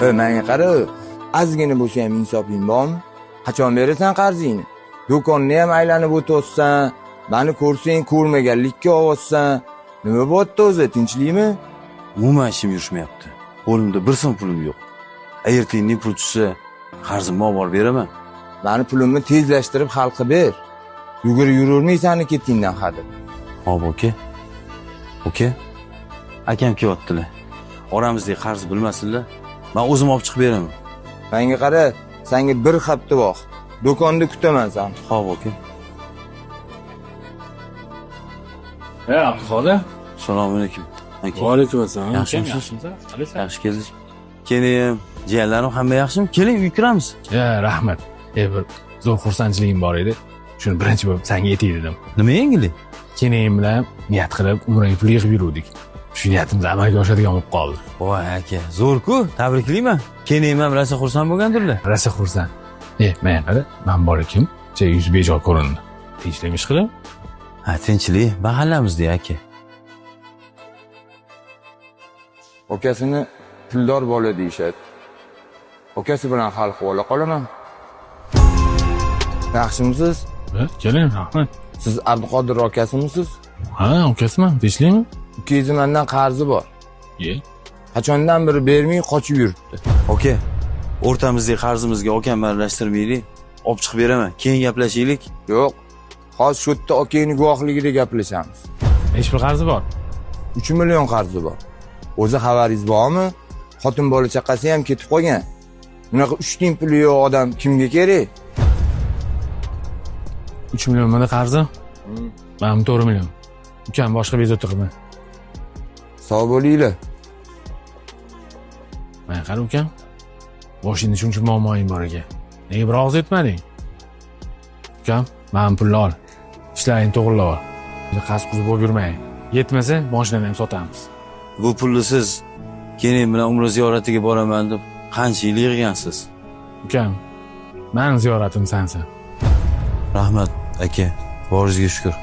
Menga qara, ozgina bo'lsa ham insofing bormi? Qachon berasan qarzingni? Do'konni ham aylanib o'tibsan, meni ko'rsang ko'rmaganlikka olsan. Nima bo'pti o'zi, tinchlikmi? Umuman ishim yurishmayapti. Qo'limda bir so'm pulim yo'q. Ertangi pul tushsa, qarzimni olib beraman. Meni pulimni tezlashtirib xalqqa ber. Yugurib yururmaysan ketingdan hadib. Hop, oka. Akam kelyaptilar. Oramizdagi qarz bilmasinlar. Men o'zim olib chiqib beraman. Menga qara, senga bir hafta vaqt. Do'konda kutaman seni. Hop, oka. Abduxoda. Assalomu alaykum. Va alaykum assalom. Yaxshimisiz? Yaxshi keldik. Keling, jiyanlarim hamma yaxshimi? Keling, uy kiramiz. Rahmat. Bir zo'r xursandchiligim bor edi. Shuni birinchi bo'lib senga aytay dedim. Nima yangilik? Keyin bilan niyat qilib umraga pul yig'ib yurdik. Shu niyatimiz amalga oshadigan bo'lib qoldi. Voy aka, zo'r-ku. Tabriklayman. Keyin ham rosa xursand bo'lgandirlar. Rosa xursand. Men qara, men bor ekim, yuz bejo ko'rindi. Tinchlik ish qilib. Ha, tinchlik, mahallamizda aka. Ukasini puldor bola deyishadi. Ukasi bilan hal qila qolaman. Yaxshimisiz? Keling, rahmat. Siz Abduqodir akasimisiz? Ha, ukasiman, tinchlikmi? Ukangiz mendan qarzi bor. Qachondan beri bermay qochib yuribdi. Oka, o'rtamizdagi qarzimizga okamni aralashtirmaylik. Olib chiqib beraman. Keyin gaplashaylik. Yo'q. Hozir shu yerda okaning guvohligida gaplashamiz. Hech bir qarzi bor. 3 million qarzi bor. O'zi xabaringiz bormi? Xotin bola chaqasi ham ketib qolgan. Bunaqa 3 tiyin puli yo'q odam kimga kerak? 3 million mana qarzi? Men 4 million. Ukam boshqa bezovta qilma. Sog' bo'linglar. Men qara ukam. Boshingda shuncha muammoing bor ekan. Nega bir og'iz aytmading? Ukam, men pulni ol. Ishlaring to'g'rilab ol. Qasquz bo'lib yurmang. Yetmasa, mashinani ham sotamiz. Bu pulni siz keyin bilan umra ziyoratiga boraman deb qancha yil yig'gansiz? Ukam, men ziyoratim sensan. Rahmat aka, boringizga shukr.